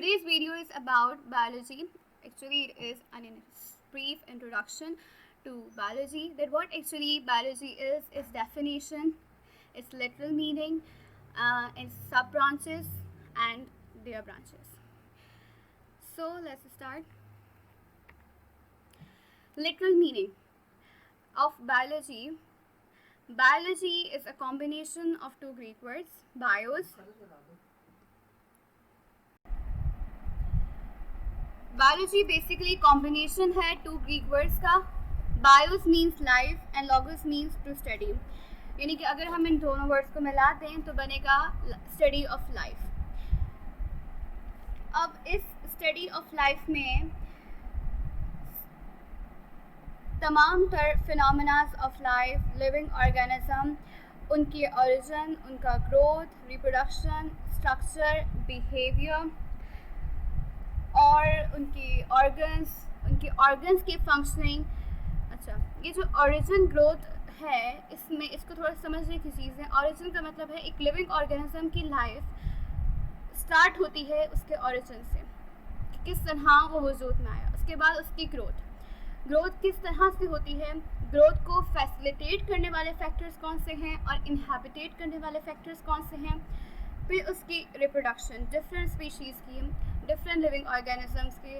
Today's video is about biology. Actually, it is a brief introduction to biology. That what actually biology is its definition, its literal meaning, its sub branches, and their branches. So let's start. Literal meaning of biology. Biology is a combination of two Greek words, bios. Biology basically combination है two Greek words का. Bios means life and logos means to study. यानी कि अगर हम इन दोनों words को मिला दें तो बनेगा स्टडी ऑफ लाइफ. अब इस स्टडी ऑफ लाइफ में तमाम तर फिनोमेनास ऑफ लाइफ, लिविंग ऑर्गेनिज्म, उनकी ओरिजिन, उनका ग्रोथ, रिप्रोडक्शन, स्ट्रक्चर, बिहेवियर और उनकी ऑर्गन्स की फंक्शनिंग. अच्छा, ये जो ओरिजिन ग्रोथ है इसमें इसको थोड़ा समझने की चीज़ है. ओरिजिन का मतलब है एक लिविंग ऑर्गेनिज्म की लाइफ स्टार्ट होती है उसके ओरिजिन से, कि किस तरह वो वजूद में आया. उसके बाद उसकी ग्रोथ किस तरह से होती है, ग्रोथ को फैसिलिटेट करने वाले फैक्टर्स कौन से हैं और इनहैबिटेट करने वाले फैक्टर्स कौन से हैं. फिर उसकी रिप्रोडक्शन, डिफरेंट स्पीशीज़ की, डिफरेंट लिविंग ऑर्गेनिजम्स की,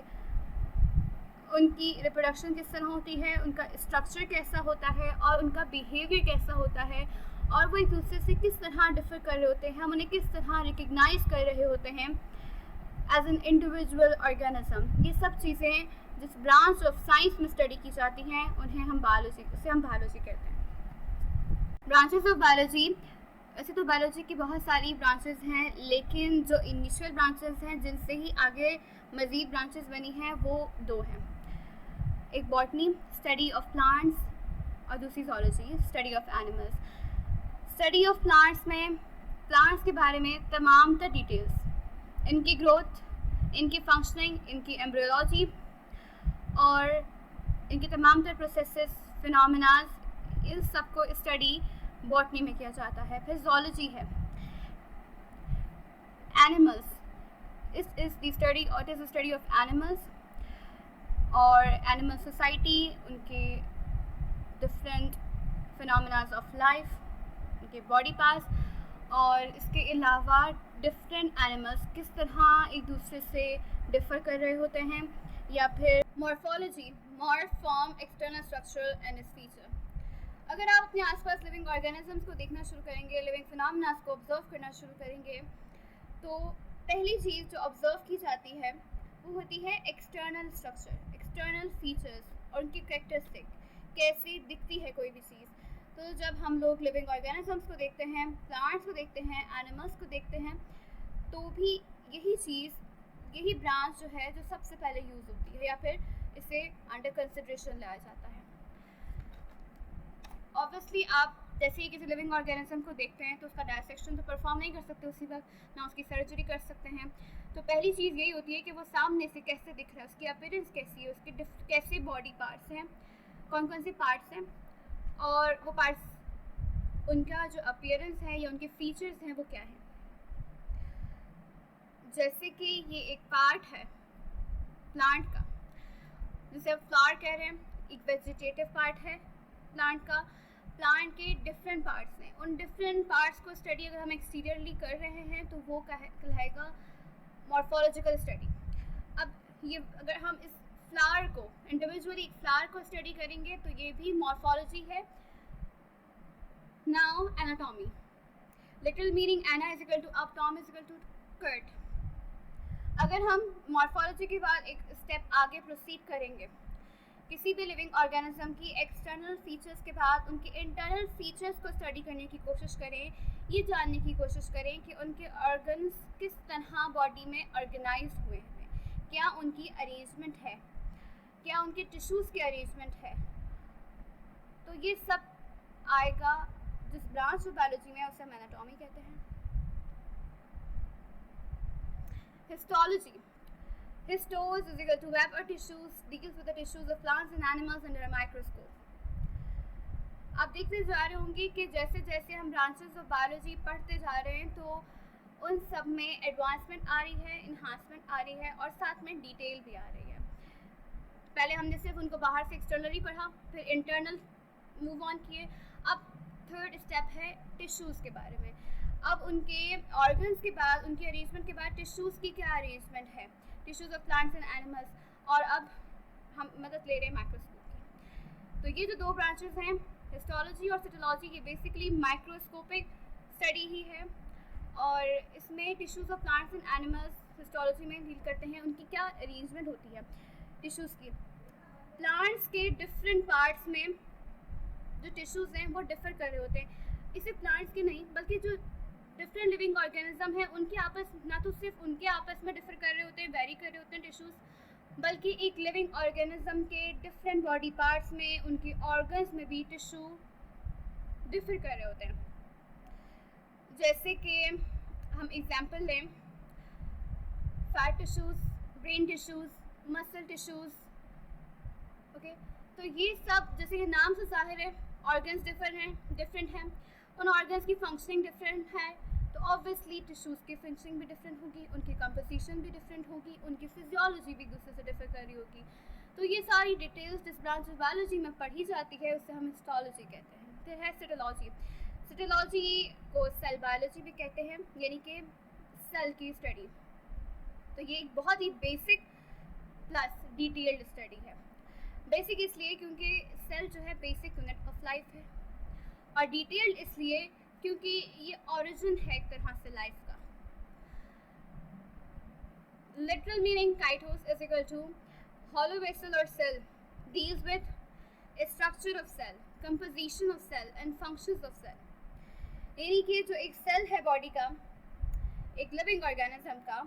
उनकी रिप्रोडक्शन किस तरह होती है, उनका स्ट्रक्चर कैसा होता है और उनका बिहेवियर कैसा होता है, और वो एक दूसरे से किस तरह डिफर कर रहे होते हैं, हम उन्हें किस तरह रिकग्नाइज कर रहे होते हैं एज एन इंडिविजुअल ऑर्गेनिज्म. ये सब चीज़ें जिस ब्रांच ऑफ साइंस में स्टडी की जाती हैं उन्हें हम बायोलॉजी कहते हैं. Branches of biology. वैसे तो बायोलॉजी की बहुत सारी ब्रांचेस हैं, लेकिन जो इनिशियल ब्रांचेस हैं जिनसे ही आगे मज़ीद ब्रांचेस बनी हैं वो दो हैं. एक बॉटनी, स्टडी ऑफ प्लांट्स, और दूसरी zoology, study of animals. Study of plants में प्लांट्स के बारे में तमाम तर डिटेल्स, इनकी ग्रोथ, इनकी फंक्शनिंग, इनकी एम्ब्रियोलॉजी और इनके तमाम तर प्रोसेसेस, फिनोमेनास, इन सब को स्टडी बॉटनी में किया जाता है. फिर ज़ूलॉजी है. Animals, it is the study of animals और एनिमल सोसाइटी, उनके डिफरेंट फिनोमेनास ऑफ लाइफ, उनके बॉडी पार्ट्स, और इसके अलावा डिफरेंट एनिमल्स किस तरह एक दूसरे से डिफ़र कर रहे होते हैं. या फिर morphology, morph, form, external structure and its feature. अगर आप अपने आसपास लिविंग ऑर्गेनिजम्स को देखना शुरू करेंगे, लिविंग फिनोमेनास को ऑब्जर्व करना शुरू करेंगे, तो पहली चीज़ जो ऑब्जर्व की जाती है वो होती है एक्सटर्नल स्ट्रक्चर, एक्सटर्नल फीचर्स और उनकी कैरेक्टरिस्टिक, कैसी दिखती है कोई भी चीज़. तो जब हम लोग लिविंग ऑर्गेनिजम्स को देखते हैं, प्लांट्स को देखते हैं, एनिमल्स को देखते हैं, तो भी यही ब्रांच जो है जो सबसे पहले यूज़ होती है या फिर इसे अंडर कंसिडरेशन लाया जाता है. ऑब्वियसली आप जैसे ही किसी लिविंग ऑर्गेनिज्म को देखते हैं तो उसका डायसेक्शन तो परफॉर्म नहीं कर सकते उसी वक्त, ना उसकी सर्जरी कर सकते हैं. तो पहली चीज़ यही होती है कि वो सामने से कैसे दिख रहा है, उसकी अपीयरेंस कैसी है, उसके कैसे बॉडी पार्ट्स हैं, कौन कौन से पार्ट्स हैं, और वो पार्ट्स, उनका जो अपीयरेंस है या उनके फीचर्स हैं वो क्या हैं. जैसे कि ये एक पार्ट है प्लांट का, जिसे आप फ्लावर कह रहे हैं, एक वेजिटेटिव पार्ट है प्लांट का. प्लांट के डिफरेंट पार्ट्स हैं, उन डिफरेंट पार्ट्स को स्टडी अगर हम एक्सटीरियरली कर रहे हैं तो वो कहलाएगा मॉर्फोलॉजिकल स्टडी. अब ये अगर हम इस फ्लावर को इंडिविजुअली फ्लावर को स्टडी करेंगे तो ये भी मॉर्फोलॉजी है. Now anatomy. Literal meaning ana is equal to up, tom is equal to cut. अगर हम मॉर्फोलॉजी के बाद एक स्टेप आगे प्रोसीड करेंगे, किसी भी लिविंग ऑर्गेनिज्म की एक्सटर्नल फीचर्स के बाद उनके इंटरनल फीचर्स को स्टडी करने की कोशिश करें, ये जानने की कोशिश करें कि उनके ऑर्गन्स किस तरह बॉडी में ऑर्गेनाइज हुए हैं, क्या उनकी अरेंजमेंट है, क्या उनके टिश्यूज़ की अरेंजमेंट है. तो ये सब आएगा जिस ब्रांच ऑफ बायोलॉजी में, उसे हम एनाटॉमी कहते हैं. Histology. Histose is equal to web or tissues, deals with the tissues of plants and animals under a microscope. आप देखते जा रहे होंगे कि जैसे जैसे हम ब्रांचेस ऑफ बायोलॉजी पढ़ते जा रहे हैं तो उन सब में एडवांसमेंट आ रही है, इन्हांसमेंट आ रही है और साथ में डिटेल भी आ रही है। पहले हमने सिर्फ उनको बाहर से एक्सटर्नली पढ़ा, फिर इंटरनल मूव ऑन किए। अब थर्ड स्टेप है टिश्यूज़ के बारे में। अब उनके ऑर्गन्स के बाद, उनके अरेंजमेंट के बाद टिश्यूज़ की क्या अरेंजमेंट है, tissues of plants and animals. और अब हम मदद ले रहे हैं माइक्रोस्कोप की। तो ये जो दो ब्रांचेस हैं, हिस्टोलॉजी और सिटोलॉजी, ये बेसिकली माइक्रोस्कोपिक स्टडी ही है और इसमें tissues of plants and animals histology में डील करते हैं, उनकी क्या अरेंजमेंट होती है टिश्यूज़ की। प्लांट्स के डिफरेंट पार्ट्स में जो टिश्यूज़ हैं वो डिफ़र कर रहे होते हैं। इसे प्लांट्स के नहीं बल्कि जो डिफरेंट लिविंग ऑर्गेनिज्म हैं उनके आपस, ना तो सिर्फ उनके आपस में डिफ़र कर रहे होते हैं, वेरी कर रहे होते हैं टिश्यूज़, बल्कि एक लिविंग ऑर्गेनिज्म के डिफरेंट बॉडी पार्ट्स में, उनके ऑर्गन्स में भी टिश्यू डिफ़र कर रहे होते हैं। जैसे कि हम एग्जांपल लें, fat tissues, brain tissues, muscle tissues, okay. तो ये सब, जैसे कि नाम से ज़ाहिर है, ऑर्गन्स डिफरेंट हैं, उन ऑर्गन्स की फंक्शनिंग डिफरेंट है, तो ऑब्वियसली टिश्यूज़ की फंक्शनिंग भी डिफरेंट होगी, उनकी कंपोजिशन भी डिफरेंट होगी, उनकी फिजियोलॉजी भी एक दूसरे से डिफर कर रही होगी। तो ये सारी डिटेल्स जिस ब्रांच ऑफ बायोलॉजी में पढ़ी जाती है उसे हम हिस्टोलॉजी कहते हैं। फिर है सिटोलॉजी। सिटोलॉजी को सेल बायोलॉजी भी कहते हैं, यानी कि सेल की स्टडी। तो ये एक बहुत ही बेसिक प्लस डिटेल्ड स्टडी है। बेसिक इसलिए क्योंकि सेल जो है बेसिक यूनिट ऑफ लाइफ है, और डिटेल्ड इसलिए क्योंकि ये ओरिजिन है एक तरह से लाइफ का। Literal meaning kytos is equal to hollow vessel or cell, deals with structure of cell, composition of cell and functions of cell। यानी कि जो एक सेल है बॉडी का, एक लिविंग ऑर्गेनिज्म का,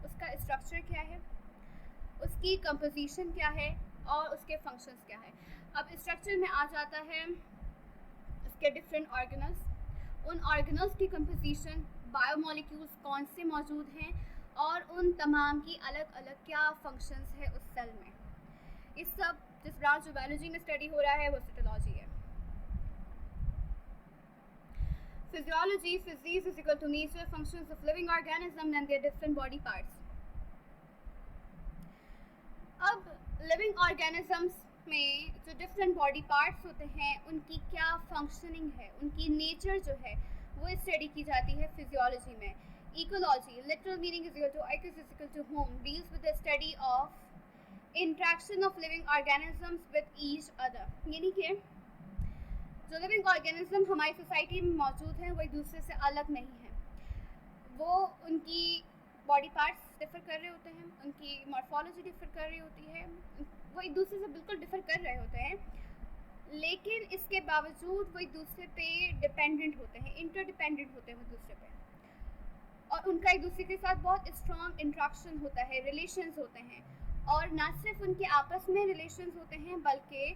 उसका स्ट्रक्चर क्या है, उसकी कंपोजिशन क्या है और उसके फंक्शंस क्या है। अब स्ट्रक्चर में आ जाता है उसके डिफरेंट ऑर्गेनल्स, उन ऑर्गेनल्स की कंपोजिशन, बायोमोलिक्यूल्स कौन से मौजूद हैं और उन तमाम की अलग अलग क्या फंक्शंस है उस सेल में। इस सब जिस ब्रांच ऑफ बायोलॉजी में स्टडी हो रहा है वो सिटोलॉजी है। Physiology, physis is equal to nature, functions of living organism and their different body parts. अब लिविंग ऑर्गेनिजम्स में जो डिफरेंट बॉडी पार्ट्स होते हैं उनकी क्या फंक्शनिंग है, उनकी नेचर जो है वो स्टडी की जाती है फिजियोलॉजी में। Ecology, literal meaning is equal to oikos is equal to home, deals with the study of interaction of living organisms with each other. यानी कि जो लिविंग ऑर्गेनिज्म हमारी सोसाइटी में मौजूद हैं वो एक दूसरे से अलग नहीं है, वो उनकी बॉडी पार्ट्स डिफ़र कर रहे होते हैं, उनकी मॉर्फोलॉजी डिफ़र कर रही होती है, वो एक दूसरे से बिल्कुल डिफ़र कर रहे होते हैं, लेकिन इसके बावजूद वो एक दूसरे पे डिपेंडेंट होते हैं, इंटरडिपेंडेंट होते हैं वो दूसरे पे, और उनका एक दूसरे के साथ बहुत स्ट्रॉन्ग इंट्रैक्शन होता है, रिलेशंस होते हैं। और ना सिर्फ उनके आपस में रिलेशंस होते हैं बल्कि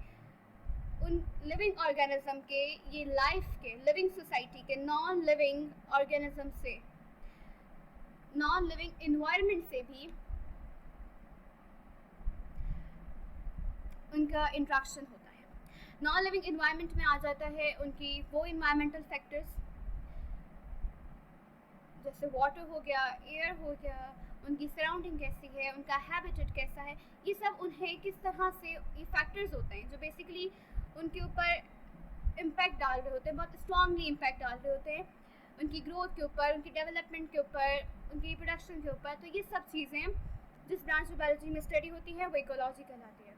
उन लिविंग ऑर्गेनिज्म के, ये लाइफ के, लिविंग सोसाइटी के नॉन लिविंग ऑर्गेनिज्म से, नॉन लिविंग इन्वायरमेंट से भी उनका इंट्रैक्शन होता है। नॉन लिविंग इन्वायरमेंट में आ जाता है उनकी वो इन्वायरमेंटल फैक्टर्स जैसे वाटर हो गया, एयर हो गया, उनकी सराउंडिंग कैसी है, उनका हैबिटेट कैसा है, ये सब उन्हें किस तरह से, ये फैक्टर्स होते हैं जो बेसिकली उनके ऊपर इम्पैक्ट डाल रहे होते हैं, बहुत स्ट्रांगली इम्पैक्ट डाल रहे होते हैं उनकी ग्रोथ के ऊपर, उनकी डेवलपमेंट के ऊपर, उनकी प्रोडक्शन के ऊपर। तो ये सब चीज़ें जिस ब्रांच ऑफ बायोलॉजी में स्टडी होती है वो इकोलॉजी कहलाती है।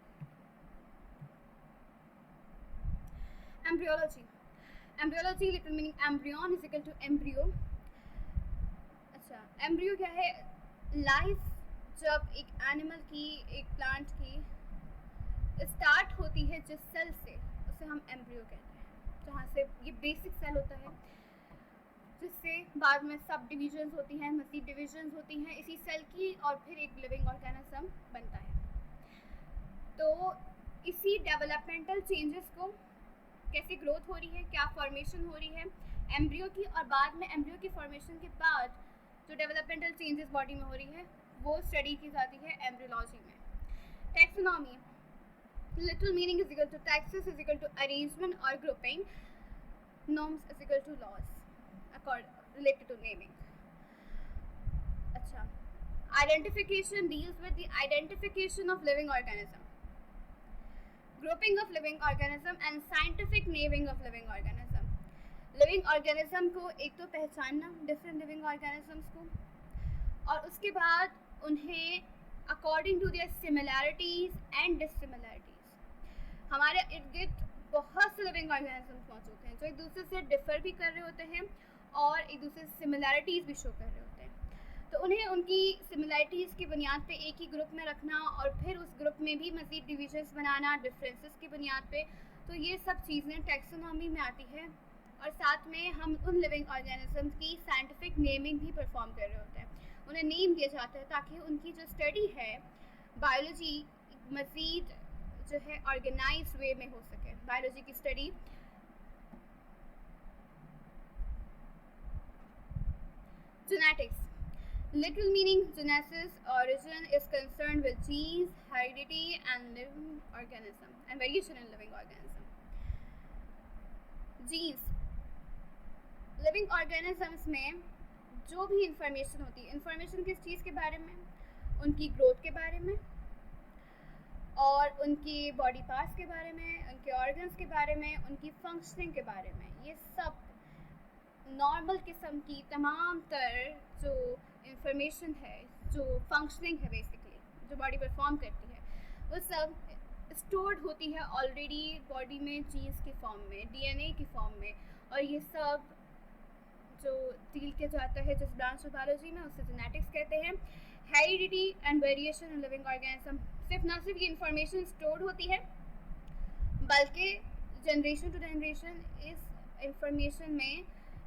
Embryology, embryology literal meaning embryon is equal to embryo. अच्छा, एम्ब्रियो क्या है? लाइफ जब एक एनिमल की, एक प्लांट की स्टार्ट होती है जिस सेल से, उसे हम एम्ब्रियो कहते हैं, जहाँ से ये बेसिक सेल होता है, जिससे बाद में सब डिविजन्स होती हैं, मज़ीद डिविजन्स होती हैं इसी सेल की, और फिर एक लिविंग ऑर्गेनिज्म बनता है। तो इसी डेवलपमेंटल चेंजेस को, कैसी ग्रोथ हो रही है, क्या फॉर्मेशन हो रही है एम्ब्रियो की, और बाद में एम्ब्रियो की फॉर्मेशन के बाद जो डेवलपमेंटल चेंजेस बॉडी में हो रही है वो स्टडी की जाती है एम्ब्रियोलॉजी में। Taxonomy, literal meaning is equal to taxis is equal to arrangement और grouping, norms is equal to laws related to naming. अच्छा, identification deals with the identification of living organism, grouping of living organism and scientific naming of living organism. Living organism को एक तो पहचानना different living organisms को, और उसके बाद उन्हें according to their similarities and dissimilarities. हमारे इर्द गिर्द बहुत से लिविंग ऑर्गेनिजम्स मौजूद हैं जो एक दूसरे से डिफ़र भी कर रहे होते हैं और एक दूसरे से सिमिलैरिटीज़ भी शो कर रहे होते हैं। तो उन्हें उनकी सिमिलैरिटीज़ की बुनियाद पे एक ही ग्रुप में रखना और फिर उस ग्रुप में भी मज़ीद डिविजन्स बनाना डिफरेंसेस की बुनियाद पे, तो ये सब चीज़ें टैक्सोनॉमी में आती है। और साथ में हम उन लिविंग ऑर्गेनिजम्स की साइंटिफिक नेमिंग भी परफॉर्म कर रहे होते हैं, उन्हें नेम दिया जाता है ताकि उनकी जो स्टडी है बायोलॉजी मज़ीद जो है ऑर्गेनाइज्ड वे में हो सके। बायोलॉजी की study genetics, literal meaning genesis origin is concerned with genes, heredity and living organism and variation in living organism. Genes, living organisms में जो भी इंफॉर्मेशन होती है, इंफॉर्मेशन किस चीज़ के बारे में, उनकी ग्रोथ के बारे में और उनकी बॉडी पार्ट्स के बारे में, उनके ऑर्गन्स के बारे में, उनकी फंक्शनिंग के बारे में, ये सब नॉर्मल किस्म की तमाम तर जो इंफॉर्मेशन है, जो फंक्शनिंग है बेसिकली, जो बॉडी परफॉर्म करती है, वो सब स्टोर्ड होती है ऑलरेडी बॉडी में जीन्स की फॉर्म में, डीएनए की फॉर्म में। और ये सब जो डील किया जाता है जिस ब्रांच ऑफ बायोलॉजी में, उसे जेनेटिक्स कहते हैं। Heredity and variation in living organism, सिर्फ ये इंफॉर्मेशन स्टोर्ड होती है बल्कि जनरेशन टू जनरेशन इस इंफॉर्मेशन में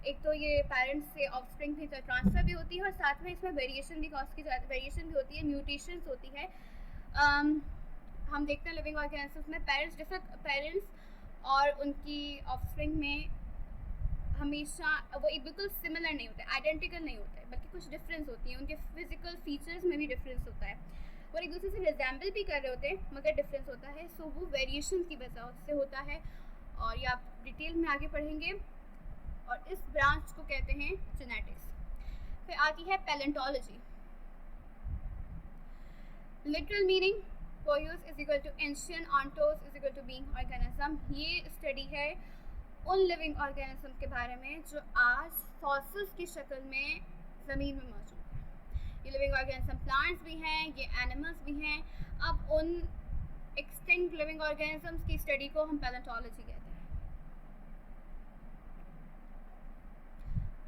एक तो ये पेरेंट्स से ऑफस्प्रिंग भी ट्रांसफ़र भी होती है और साथ में इसमें वेरिएशन भी कॉज की जाती, वेरिएशन भी होती है, म्यूटेशंस होती है। हम देखते हैं लिविंग ऑर्गेनिजम्स में पेरेंट्स और उनकी ऑफस्प्रिंग में हमेशा वो एक बिल्कुल सिमिलर नहीं होते, आइडेंटिकल नहीं होते, बल्कि कुछ डिफरेंस होती है, उनके फिजिकल फीचर्स में भी डिफरेंस होता है, वो एक दूसरे से रिजेंबल भी कर रहे होते हैं मगर डिफरेंस होता है। सो वो वेरिएशन की वजह से होता है और ये आप डिटेल में आगे पढ़ेंगे और इस ब्रांच को कहते हैं जेनेटिक्स। फिर आती है पैलेंटोलॉजी, लिटरल मीनिंग पोयूस is equal to ancient, ontos is equal to being organism. ये स्टडी है उन लिविंग ऑर्गेनिज्म के बारे में जो आज फॉसिल्स की शक्ल में ज़मीन में मौजूद है। ये लिविंग ऑर्गेनिज्म प्लांट्स भी हैं, ये एनिमल्स भी हैं। अब उन एक्सटिंक्ट लिविंग ऑर्गेनिजम्स की स्टडी को हम पैलेंटोलॉजी कहते हैं।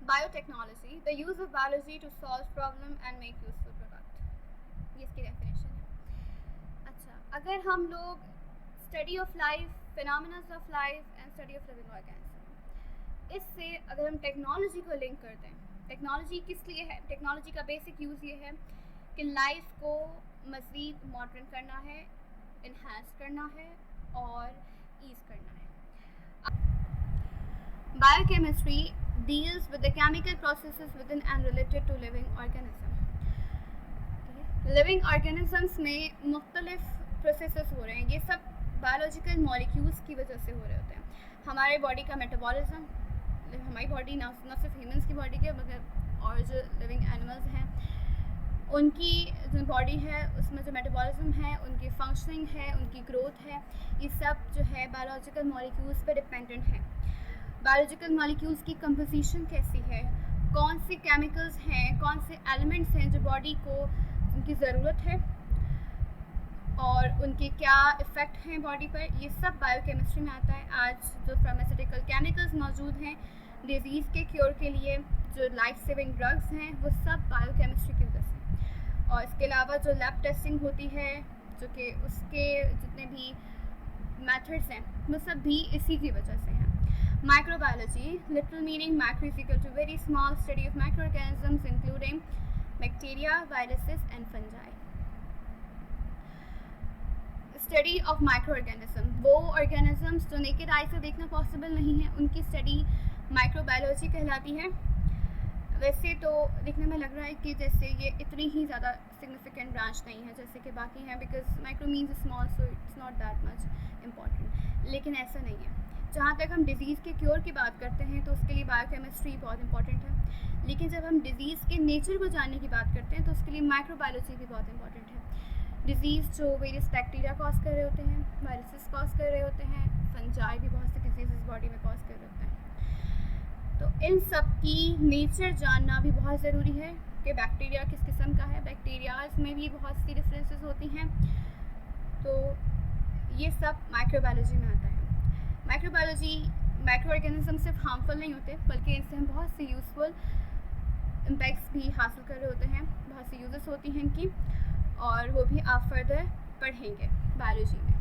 Biotechnology, the use of biology to solve problem and make useful product, ये इसकी डेफिनेशन है। अच्छा, अगर हम लोग study of life, phenomena of life and study of living organism, इससे अगर हम टेक्नोलॉजी को लिंक करते हैं, टेक्नोलॉजी किस लिए है? टेक्नोलॉजी का बेसिक यूज़ ये है कि लाइफ को मज़ीद मॉडर्न करना है, इन्हांस करना है और ईज़ करना है। Biochemistry deals with the chemical processes within and related to living organism. Living organisms में मुख्तलिफ प्रोसेसेस हो रहे हैं, ये सब बायोलॉजिकल मॉलिक्यूल्स की वजह से हो रहे होते हैं। हमारे बॉडी का मेटाबॉलिज्म, हमारी बॉडी ना सिर्फ ह्यूमंस की बॉडी के मगर और जो लिविंग एनिमल्स हैं उनकी जो बॉडी है उसमें जो मेटाबॉलिज्म है, उनकी फंक्शनिंग है, उनकी ग्रोथ है, ये सब जो है बायोलॉजिकल मॉलिक्यूल्स पर डिपेंडेंट है। बायोलॉजिकल मॉलिक्यूल्स की कंपोजिशन कैसी है, कौन से केमिकल्स हैं, कौन से एलिमेंट्स हैं जो बॉडी को उनकी ज़रूरत है और उनके क्या इफ़ेक्ट हैं बॉडी पर, ये सब बायोकेमिस्ट्री में आता है। आज जो फार्मास्यूटिकल केमिकल्स मौजूद हैं डिजीज़ के क्योर के लिए, जो लाइफ सेविंग ड्रग्स हैं, वो सब बायोकेमिस्ट्री की वजह से। और इसके अलावा जो लैब टेस्टिंग होती है, जो कि उसके जितने भी मेथड्स हैं वो सब भी इसी की वजह से हैं। Microbiology, literal meaning macro is equal to very small, study of microorganisms including bacteria, viruses and fungi. Study of microorganism, वो organisms जो naked eye से देखना possible नहीं है, उनकी study microbiology कहलाती है। वैसे तो देखने में लग रहा है कि जैसे ये इतनी ही ज़्यादा significant branch नहीं है जैसे कि बाकी हैं, because micro means small so it's not that much important, लेकिन ऐसा नहीं है। जहाँ तक हम डिज़ीज़ के क्योर की बात करते हैं तो उसके लिए बायोकेमिस्ट्री बहुत इंपॉर्टेंट है, लेकिन जब हम डिज़ीज़ के नेचर को जानने की बात करते हैं तो उसके लिए माइक्रोबायोलॉजी भी बहुत इंपॉर्टेंट है। डिज़ीज़ जो वेरियस बैक्टीरिया कॉज कर रहे होते हैं, वायरसेस कॉज कर रहे होते हैं, फंजाई भी बहुत से डिजीज़ बॉडी में कॉज कर रहे होते हैं। तो इन सब की नेचर जानना भी बहुत ज़रूरी है कि बैक्टीरिया किस किस्म का है। बैक्टीरियाज में भी बहुत सी डिफरेंसेस होती हैं, तो ये सब माइक्रोबायोलॉजी में आता है। माइक्रो ऑर्गेनिज्म सिर्फ हार्मफुल नहीं होते, बल्कि इनसे हम बहुत सी यूज़फुल इम्पैक्ट्स भी हासिल कर रहे होते हैं, बहुत सी यूजेस होती हैं इनकी, और वो भी आप फर्दर पढ़ेंगे बायोलॉजी में।